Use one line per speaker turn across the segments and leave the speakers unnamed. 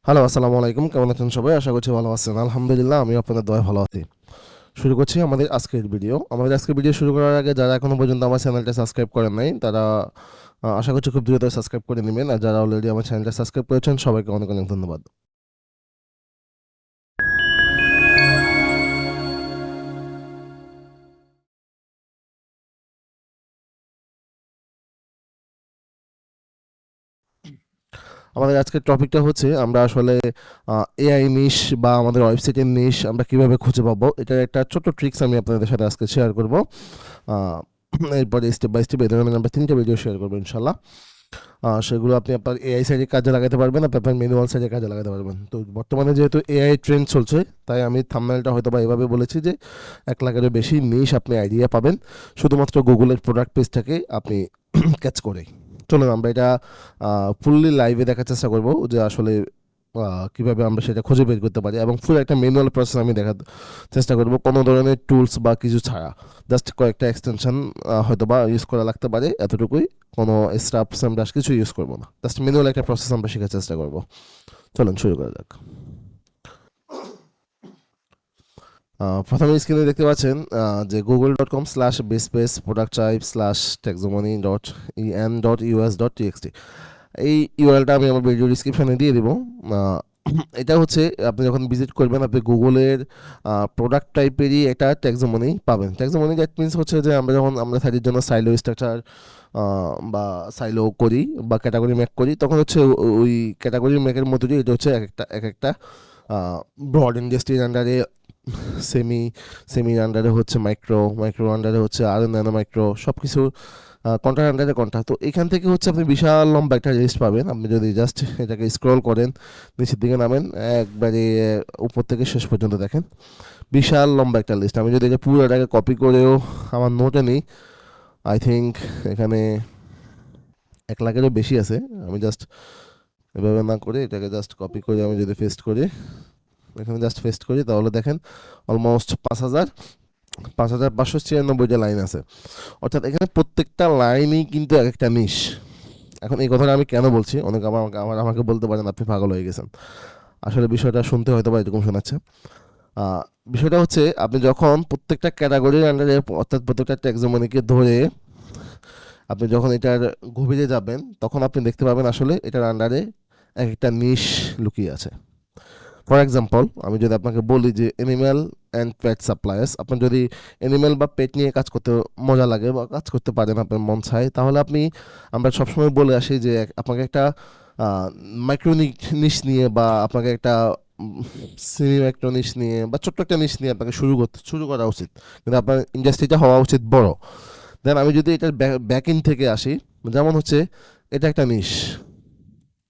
Hello, আসসালামু আলাইকুম। কেমন আছেন সবাই? আশা করছি ভালো আছেন। আলহামদুলিল্লাহ, আমিও আপনাদের দয়ায় ভালো আছি। শুরু করছি আমাদের আজকের ভিডিও। আমাদের আজকের ভিডিও শুরু করার আগে যারা এখনো পর্যন্ত আমার চ্যানেলটা সাবস্ক্রাইব করেন নাই, তারা আশা করছি খুব দ্রুত সাবস্ক্রাইব করে নেবেন। আর যারা অলরেডি আমার চ্যানেলটা সাবস্ক্রাইব করেছেন, সবাইকে অনেক অনেক ধন্যবাদ। আমাদের আজকের টপিকটা হচ্ছে আমরা আসলে এআই নিশ বা আমাদের ওয়েবসাইটের নিশ আমরা কিভাবে খুঁজে পাবো, এটার একটা ছোট্ট ট্রিক্স আমি আপনাদের সাথে আজকে শেয়ার করব। এরপরে স্টেপ বাই স্টেপ এই ধরনের আমরা 3টা ভিডিও শেয়ার করবো ইনশাল্লাহ। সেগুলো আপনি আপনার এআই সাইডে কাজে লাগাতে পারবেন, আপনি আপনার ম্যানুয়াল সাইডে কাজে লাগাতে পারবেন। তো বর্তমানে যেহেতু এআই ট্রেন্ড চলছে, তাই আমি থাম্বনেলটা হয়তো বা এভাবে বলেছি যে 1 লাখেরও বেশি নিশ আপনি আইডিয়া পাবেন শুধুমাত্র গুগলের প্রোডাক্ট পেজটাকে আপনি ক্যাচ করে। চলুন আমরা এটা ফুললি লাইভে দেখার চেষ্টা করব যে আসলে কিভাবে আমরা সেটা খুঁজে বের করতে পারি, এবং ফুল একটা ম্যানুয়াল প্রসেস আমি দেখার চেষ্টা করব, কোনো ধরনের টুলস বা কিছু ছাড়া। জাস্ট কয়েকটা এক্সটেনশন হয়তো বা ইউজ করা লাগতে পারে, এতটুকুই। কোনো স্টাফ সামরাস কিছু ইউজ করবো না, জাস্ট ম্যানুয়াল একটা প্রসেস আমরা শেখার চেষ্টা করব। চলুন শুরু করা যাক। প্রথমে স্ক্রিনে দেখতে পাচ্ছেন যে google.com/basepace product type/taxonomy.en.us.txt, এই ইউআরএলটা আমি আমার ভিডিও ডিসক্রিপশনে দিয়ে দিব। এটা হচ্ছে আপনি যখন ভিজিট করবেন, আপনি গুগলের প্রোডাক্ট টাইপেরই একটা ট্যাক্সোনমি পাবেন। ট্যাক্সোনমি দ্যাট মিনস হচ্ছে যে আমরা যখন আমরা সাইটের জন্য সাইলো স্ট্রাকচার বা সাইলো করি বা ক্যাটাগরি ম্যাক করি, তখন হচ্ছে ওই ক্যাটাগরি ম্যাকের মধ্যে দিয়ে এটা হচ্ছে এক একটা ব্রড ইন্ডাস্ট্রির আন্ডারে, সেমি সেমির আন্ডারে হচ্ছে মাইক্রো আন্ডারে হচ্ছে আরও ন্যানো মাইক্রো, সব কিছু কন্ট্রাক্ট আন্ডারে কন্ট্রাক্ট। তো এখান থেকে হচ্ছে আপনি বিশাল লম্বা একটা লিস্ট পাবেন। আপনি যদি জাস্ট এটাকে স্ক্রল করেন, নিচের দিকে নামেন, একবারে উপর থেকে শেষ পর্যন্ত দেখেন, বিশাল লম্বা একটা লিস্ট। আমি যদি এটা পুরোটাকে কপি করেও আমার নোটে নিই, আই থিঙ্ক এখানে 1 লাখেরও বেশি আছে। আমি জাস্ট এভাবে না করে এটাকে জাস্ট কপি করে আমি যদি পেস্ট করি, এখানে জাস্ট পেস্ট করি, তাহলে দেখেন অলমোস্ট 5,596টা লাইন আছে। অর্থাৎ এখানে প্রত্যেকটা লাইনই কিন্তু এক একটা নিশ। এখন এই কথাটা আমি কেন বলছি, অনেক আমাকে বলতে পারেন আপনি পাগল হয়ে গেছেন। আসলে বিষয়টা শুনতে হয়তো বা এরকম শোনাচ্ছে। বিষয়টা হচ্ছে, আপনি যখন প্রত্যেকটা ক্যাটাগরির আন্ডারে, অর্থাৎ প্রত্যেকটা ট্যাক্সোনমিকে ধরে আপনি যখন এটার গভীরে যাবেন, তখন আপনি দেখতে পাবেন আসলে এটার আন্ডারে এক একটা নিশ লুকিয়ে আছে। ফর এক্সাম্পল, আমি যদি আপনাকে বলি যে অ্যানিম্যাল অ্যান্ড পেট সাপ্লায়ার্স, আপনার যদি অ্যানিম্যাল বা পেট নিয়ে কাজ করতে মজা লাগে বা কাজ করতে পারেন, আপনার মন চায়, তাহলে আমরা সবসময় বলে আসি যে আপনাকে একটা মাইক্রো নিশ নিয়ে বা আপনাকে একটা সেমি মাইক্রো নিশ নিয়ে বা ছোট্ট একটা নিশ নিয়ে আপনাকে শুরু করা উচিত, কিন্তু আপনার ইন্ডাস্ট্রিটা হওয়া উচিত বড়। দেন আমি যদি এটার ব্যাক ইন থেকে আসি, যেমন হচ্ছে এটা একটা নিশ,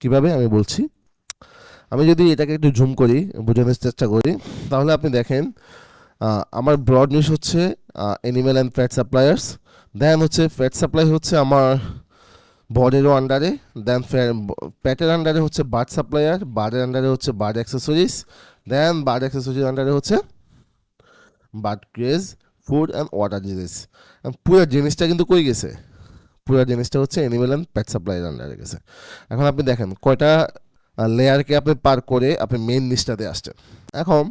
কিভাবে আমি বলছি। আমি যদি এটাকে একটু জুম করি, বোঝানোর চেষ্টা করি, তাহলে আপনি দেখেন আমার ব্রড নিউজ হচ্ছে অ্যানিম্যাল অ্যান্ড ফ্যাট সাপ্লায়ার্স। দেন হচ্ছে ফ্যাট সাপ্লাই হচ্ছে আমার বডেরও আন্ডারে। দেন প্যাটের আন্ডারে হচ্ছে বার্ড সাপ্লায়ার, বার্ডের আন্ডারে হচ্ছে বার্ড অ্যাক্সেসরিজ। দেন বার্ড অ্যাক্সেসরিজ আন্ডারে হচ্ছে bird craze, food and water disease. পুরো জিনিসটা কিন্তু কই গেছে, পুরো জিনিসটা হচ্ছে অ্যানিম্যাল অ্যান্ড প্যাট সাপ্লাইয়ের আন্ডারে গেছে। এখন আপনি দেখেন কয়টা লেয়ারকে আপনি পার করে আপনি মেইন নিচটাতে আসছেন। এখন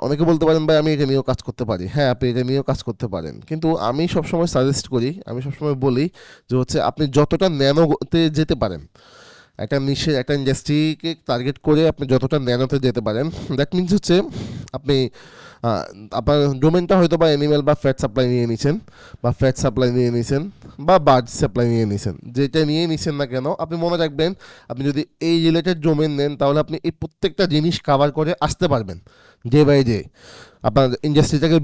অনেকে বলতে পারেন ভাই আমি এটা নিয়েও কাজ করতে পারি। হ্যাঁ, আপনি এটা নিয়েও কাজ করতে পারেন, কিন্তু আমি সবসময় সাজেস্ট করি, আমি সবসময় বলি যে হচ্ছে আপনি যতটা ন্যানোতে যেতে পারেন, একটা নিশে একটা ইন্ডাস্ট্রিকে টার্গেট করে আপনি যতটা ন্যানোতে যেতে পারেন, দ্যাট মিনস হচ্ছে আপনি আপনার ডোমেনটা হয়তো বা অ্যানিমেল বা ফ্যাট সাপ্লাই নিয়ে নিছেন, বা ফ্যাট সাপ্লাই নিয়ে নিছেন, বা বার্ড সাপ্লাই নিয়ে নিছেন। যেটা নিয়ে নিছেন না কেন, আপনি মনে রাখবেন, আপনি যদি এই রিলেটেড ডোমেন নেন, তাহলে আপনি এই প্রত্যেকটা জিনিস কাভার করে আসতে পারবেন ডে বাই ডে। আপনার ইন্ডাস্ট্রিটাকে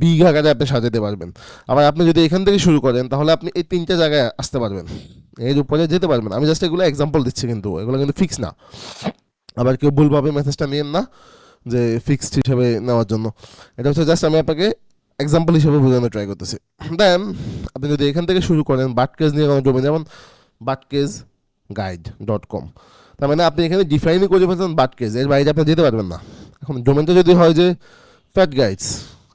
বিগ আকারে আপনি সাজাতে পারবেন। আবার আপনি যদি এখান থেকে শুরু করেন, তাহলে আপনি এই 3টে জায়গায় আসতে পারবেন, এর উপরে যেতে পারবেন। আমি জাস্ট এগুলো এক্সাম্পল দিচ্ছি, কিন্তু এগুলো কিন্তু ফিক্স না। আবার কেউ ভুলভাবে মেসেজটা নিয়েন না যে ফিক্সড হিসেবে নেওয়ার জন্য। এটা হচ্ছে জাস্ট আমি আপনাকে এক্সাম্পল হিসেবে বোঝানোর ট্রাই করতেছি। দেন আপনি যদি এখান থেকে শুরু করেন বাটকেজ নিয়ে কোনো ডোমেন, যেমন বাটকেজ.গাইড.com, তার মানে আপনি এখানে ডিফাইনই করে ফেলছেন বাটকেজ, এর বাইরে আপনি যেতে পারবেন না। এখন ডোমেনটা যদি হয় যে ফ্যাট গাইডস,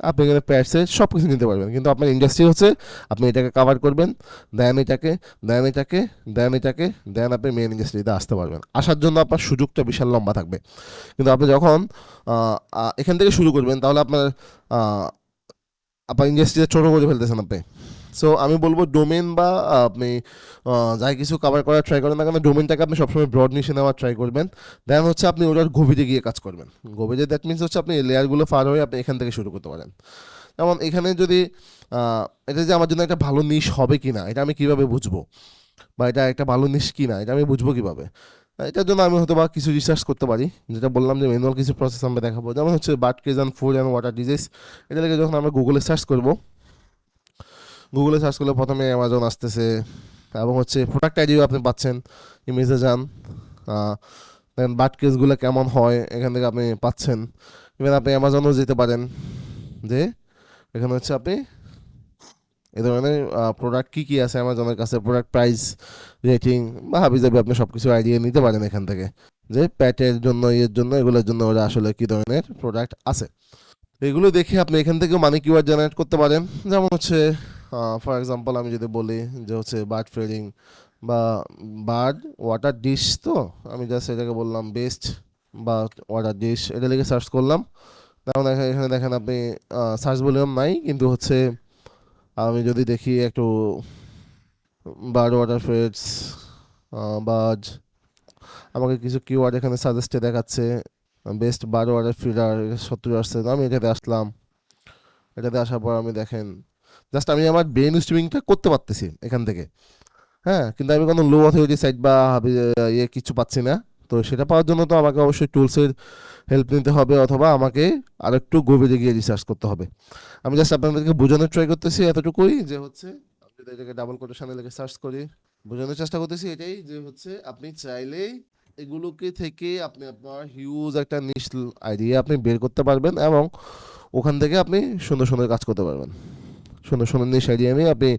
আপনি এখানে প্যাডসে সব কিছু নিতে পারবেন, কিন্তু আপনার ইন্ডাস্ট্রি হচ্ছে আপনি এটাকে কাভার করবেন, দেন এটাকে, দেন এটাকে, দেন এটাকে, দেন আপনি মেন ইন্ডাস্ট্রিতে আসতে পারবেন। আসার জন্য আপনার সুযোগটা বিশাল লম্বা থাকবে। কিন্তু আপনি যখন এখান থেকে শুরু করবেন, তাহলে আপনার আহ, আপনার ইন্ডাস্ট্রিটা ছোটো করে ফেলতেছেন আপনি। সো আমি বলবো ডোমেন বা আপনি যাই কিছু কভার করার ট্রাই করেন না কেন, ডোমেনটাকে আপনি সবসময় ব্রড নিশে নেওয়ার ট্রাই করবেন। দেন হচ্ছে আপনি ওটার গভীরে গিয়ে কাজ করবেন। গভীরে দ্যাট মিনস হচ্ছে আপনি লেয়ারগুলো পার হয়ে আপনি এখান থেকে শুরু করতে পারেন। যেমন এখানে যদি এটা যে আমার জন্য একটা ভালো নিশ হবে কি না, এটা আমি কীভাবে বুঝবো, বা এটা একটা ভালো নিশ কি না, এটা আমি বুঝবো কীভাবে? এটার জন্য আমি হয়তো বা কিছু রিসার্চ করতে পারি, যেটা বললাম যে ম্যানুয়াল কিছু প্রসেস আমরা দেখাবো। যেমন হচ্ছে bird cage and food and water disease, এটা থেকে যখন আমরা গুগলে সার্চ করবো, গুগলে সার্চ করলে প্রথমে অ্যামাজন আসতেছে, এবং হচ্ছে প্রোডাক্ট আইডিও আপনি পাচ্ছেন, ইমেজে যান, দেন বার্ড কেসগুলো কেমন হয় এখান থেকে আপনি পাচ্ছেন। ইভেন আপনি অ্যামাজনও যেতে পারেন, যে এখানে হচ্ছে আপনি এই ধরনের প্রোডাক্ট কী কী আছে অ্যামাজনের কাছে, প্রোডাক্ট প্রাইস, রেটিং বা হাবি যাবি আপনি সব কিছু আইডিয়া নিতে পারেন এখান থেকে, যে প্যাটের জন্য, ইয়ের জন্য, এগুলোর জন্য ওরা আসলে কী ধরনের প্রোডাক্ট আছে। এগুলো দেখে আপনি এখান থেকেও মানি কিওয়ার্ড জেনারেট করতে পারেন। যেমন হচ্ছে ফর এক্সাম্পল আমি যদি বলি যে হচ্ছে বার্ড ফিডিং বা বার্ড ওয়াটার ডিশ, তো আমি জাস্ট এটাকে বললাম বেস্ট বা ওয়াটার ডিশ, এটা লিখে সার্চ করলাম। যেমন এখানে দেখেন আপনি সার্চ ভলিউম নাই, কিন্তু হচ্ছে আমি যদি দেখি একটু বার্ড ওয়াটার ফিডস, বার্ড, আমাকে কিছু কিওয়ার্ড এখানে সাজেস্টে দেখাচ্ছে। বেস্ট বার্ড ওয়াটার ফিডার 70 আসছে, তো আমি এটাতে আসলাম। এটাতে আসার পর আমি দেখেন জাস্ট আমি আমার ব্রেন স্ট্রিমিংটা করতে পারতেছি এখান থেকে, হ্যাঁ, কিন্তু আমি কোনো লো অথরিটি সাইট বা ইয়ে কিছু পাচ্ছি না। তো সেটা পাওয়ার জন্য তো আমাকে অবশ্যই টুলসের হেল্প নিতে হবে, অথবা আমাকে আরেকটু গভীরে গিয়ে রিসার্চ করতে হবে। আমি জাস্ট আপনাদেরকে বোঝানোর ট্রাই করতেছি এতটুকুই, যে হচ্ছে আমি যদি এটাকে ডাবল কোটেশনে লিখে সার্চ করি, বোঝানোর চেষ্টা করতেছি এটাই, যে হচ্ছে আপনি চাইলেই এগুলোকে থেকে আপনি আপনার হিউজ একটা নিশ আইডিয়া আপনি বের করতে পারবেন, এবং ওখান থেকে আপনি সুন্দর সুন্দর কাজ করতে পারবেন। সুন্দর সুন্দর নিশ আইডিয়া নিয়ে আপনি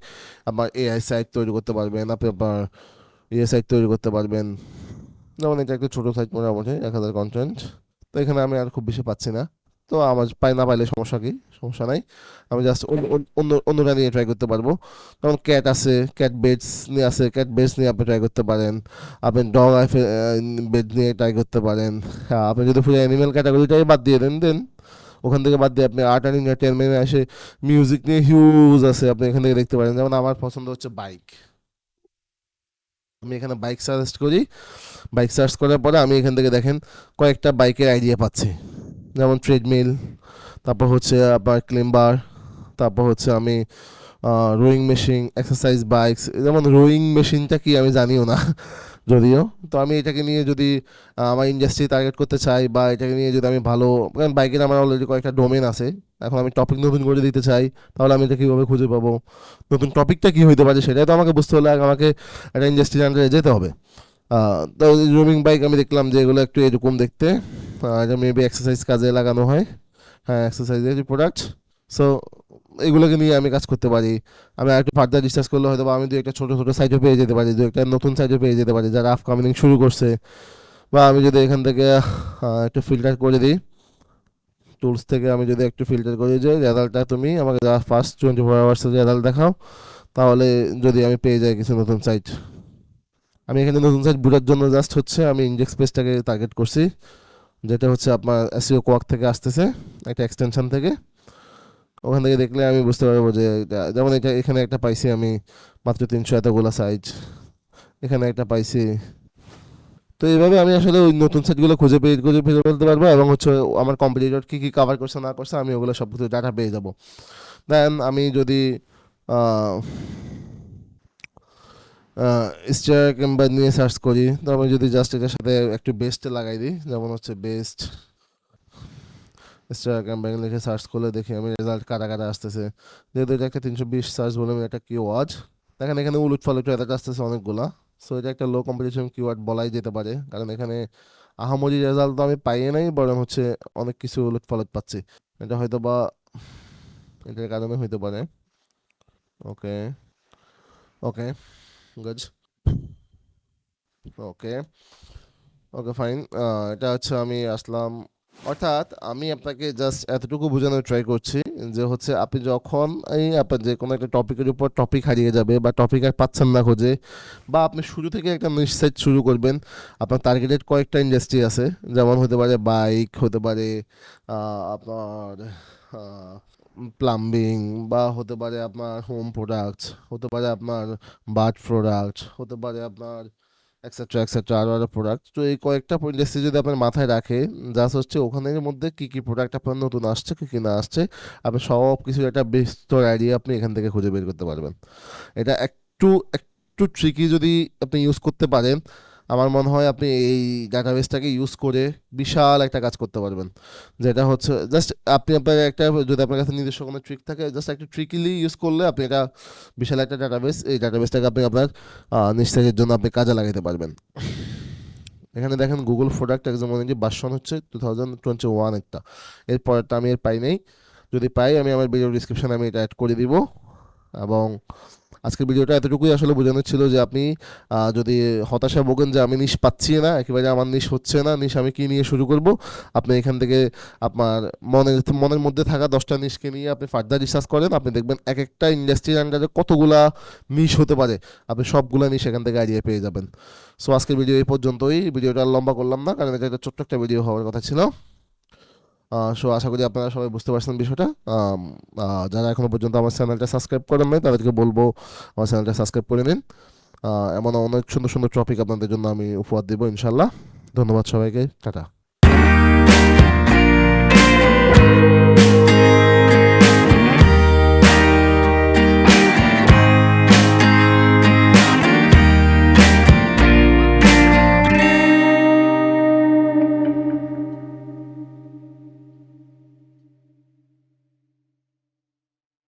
আপনার এআই সাইট তৈরি করতে পারবেন, আপনি আপনার ইয়ে সাইট তৈরি করতে পারবেন। যেমন এটা একটা ছোটো সাইট, মোটামুটি 1000 কন্টেন্ট, তো এখানে আমি আর খুব বেশি পাচ্ছি না। তো আমার না পাইলে সমস্যা কি, সমস্যা নাই, আমি জাস্ট অন্যটা নিয়ে ট্রাই করতে পারবো। যেমন ক্যাট আছে, ক্যাট বেডস নিয়ে আছে, ক্যাট বেডস নিয়ে আপনি ট্রাই করতে পারেন। আপনি ডগ বেড নিয়ে ট্রাই করতে পারেন। হ্যাঁ, আপনি যদি পুরো অ্যানিমেল ক্যাটাগরিটাই বাদ দিয়ে দেন ওখান থেকে বাদ দিয়ে আপনি আর্ট অ্যান্ড এন্টারটেনমেন্ট আসে, মিউজিক নিয়ে হিউজ আছে, আপনি এখান থেকে দেখতে পারেন। যেমন আমার পছন্দ হচ্ছে বাইক, আমি এখানে বাইক সাজেস্ট করি। বাইক সার্চ করার পরে আমি এখান থেকে দেখেন কয়েকটা বাইকের আইডিয়া পাচ্ছি। যেমন ট্রেডমিল, তারপর হচ্ছে আপনার ক্লিম্বার, তারপর হচ্ছে আমি রোয়িং মেশিন, এক্সারসাইজ বাইকস। যেমন রোয়িং মেশিনটা কি আমি জানিও না যদিও। তো আমি এটাকে নিয়ে যদি আমার ইন্ডাস্ট্রি টার্গেট করতে চাই, বা এটাকে নিয়ে যদি আমি ভালো, কারণ বাইকের আমার অলরেডি কয়েকটা ডোমেন আছে, এখন আমি টপিক নতুন করে দিতে চাই, তাহলে আমি এটা কীভাবে খুঁজে পাবো? নতুন টপিকটা কী হইতে পারে সেটাই তো আমাকে বুঝতে হলে আগে আমাকে একটা ইন্ডাস্ট্রির আন্ডারে যেতে হবে। তো রোমিং বাইক আমি দেখলাম যে এগুলো একটু এরকম দেখতে, এটা মেবি এক্সারসাইজ কাজে লাগানো হয়, হ্যাঁ, এক্সারসাইজের প্রোডাক্ট। সো এগুলোকে নিয়ে আমি কাজ করতে পারি। আমি আর একটু ফার্দার রিসার্চ করলে হয়তো আমি দু একটা ছোটো ছোটো সাইটও পেয়ে যেতে পারি, দু একটা নতুন সাইটও পেয়ে যেতে পারি যারা আপকামিং শুরু করছে। বা আমি যদি এখান থেকে একটু ফিল্টার করে দিই, টুলস থেকে আমি যদি একটু ফিল্টার করি যে রেজাল্টটা তুমি আমাকে ফার্স্ট 24 আওয়ার্সের রেজাল্ট দেখাও, তাহলে যদি আমি পেয়ে যাই কিছু নতুন সাইট। আমি এখানে নতুন সাইট বোঝার জন্য জাস্ট হচ্ছে আমি ইন্ডেক্স পেজটাকে টার্গেট করছি, যেটা হচ্ছে আপনার এসইও কোয়াক থেকে আসতেছে, একটা এক্সটেনশন থেকে। ওখান থেকে দেখলে আমি বুঝতে পারবো যে যেমন এটা এখানে একটা পাইছি আমি মাত্র 300 এতগুলো সাইট, এখানে একটা পাইছি। তো এইভাবে আমি আসলে ওই নতুন সাইটগুলো খুঁজে ফেলে ফেলতে পারবো, এবং হচ্ছে আমার কম্পিটিটর কী কী কাভার করছে না করছে আমি ওগুলো সব কিছু ডাটা পেয়ে যাবো। দেন আমি যদি স্টার কিংবা নিয়ে সার্চ করি, তো আমি যদি জাস্ট এটার সাথে একটু বেস্ট লাগাই দিই, যেমন হচ্ছে বেস্ট স্টার ক্যাম্পেইন লিখে সার্চ করলে দেখি আমি রেজাল্ট কাটা কাটা আসতেছে। যেহেতু এটা একটা 320 সার্চ বলে একটা কিওয়ার্ড, দেখেন এখানে উলুট ফালুট রেজাল্ট আসতেছে অনেকগুলা। সো এটা একটা লো কম্পিটিশন কিওয়ার্ড বলাই যেতে পারে, কারণ এখানে আহামরি রেজাল্ট তো আমি পাইয়ে নাই, বরং হচ্ছে অনেক কিছু উলট ফালট পাচ্ছি। এটা হয়তো বা এটার কারণে হইতে পারে। ওকে, ওকে, গুড, ওকে, ওকে, ফাইন। এটা হচ্ছে আমি আসলাম অর্থাৎ আমি আপনাকে জাস্ট এতটুকু বোঝানোর ট্রাই করছি যে হচ্ছে আপনি যখন এই আপনার যে কোনো একটা টপিকের উপর টপিক হারিয়ে যাবে বা টপিক আর পাচ্ছেন না খুঁজে, বা আপনি শুরু থেকে একটা নিশ সেট শুরু করবেন, আপনার টার্গেটেড কয়েকটা ইন্ডাস্ট্রি আছে, যেমন হতে পারে বাইক, হতে পারে আপনার প্লাম্বিং, বা হতে পারে আপনার হোম প্রোডাক্টস, হতে পারে আপনার বার্ড প্রোডাক্ট, হতে পারে আপনার এক্সেট্রা এক্সেট্রা আরও আরও প্রোডাক্ট। তো এই কয়েকটা ইন্ডাস্ট্রি যদি আপনার মাথায় রাখে, জাস্ট হচ্ছে ওখানের মধ্যে কী কী প্রোডাক্ট আপনার নতুন আসছে, কী কী না আসছে, আপনি সব কিছুর একটা বিস্তর আইডিয়া আপনি এখান থেকে খুঁজে বের করতে পারবেন। এটা একটু একটু ট্রিকি যদি আপনি ইউজ করতে পারেন, আমার মনে হয় আপনি এই ডাটাবেসটাকে ইউজ করে বিশাল একটা কাজ করতে পারবেন। যেটা হচ্ছে জাস্ট আপনি আপনার একটা, যদি আপনার কাছে নিজস্ব কোনো ট্রিক থাকে, জাস্ট একটু ট্রিকিলি ইউজ করলে আপনি এটা বিশাল একটা ডাটাবেস, এই ডাটাবেসটাকে আপনি আপনার নিস্তারের জন্য আপনি কাজে লাগাতে পারবেন। এখানে দেখেন গুগল প্রোডাক্ট এক্সামিনেটিভ ভার্সন হচ্ছে 2021 একটা, এরপরটা আমি পাই নাই। যদি পাই আমি আমার ভিডিও ডিসক্রিপশনে আমি এটা অ্যাড করে দিব। এবং আজকের ভিডিওটা এতটুকুই আসলে বোঝানোর ছিল যে আপনি যদি হতাশায় ভোগেন যে আমি নিশ পাচ্ছি না, একেবারে আমার নিশ হচ্ছে না, নিশ আমি কী নিয়ে শুরু করব, আপনি এখান থেকে আপনার মনের মধ্যে থাকা 10টা নিশকে নিয়ে আপনি ফার্দার রিসার্চ করেন, আপনি দেখবেন এক একটা ইন্ডাস্ট্রির আন্ডারে কতগুলা নিশ হতে পারে, আপনি সবগুলা নিশ এখান থেকে আইডিয়া পেয়ে যাবেন। সো আজকের ভিডিও এই পর্যন্তই, ভিডিওটা আর লম্বা করলাম না, কারণ এটা একটা ছোট্ট একটা ভিডিও হওয়ার কথা ছিল। সো আশা করি আপনারা সবাই বুঝতে পারছেন বিষয়টা। যারা এখনো পর্যন্ত আমার চ্যানেলটা সাবস্ক্রাইব করেন নাই, তাদেরকে বলবো আমার চ্যানেলটা সাবস্ক্রাইব করে নিন। এমন অনেক সুন্দর সুন্দর টপিক আপনাদের জন্য আমি উপহার দেবো ইনশাল্লাহ। ধন্যবাদ সবাইকে, টাটা।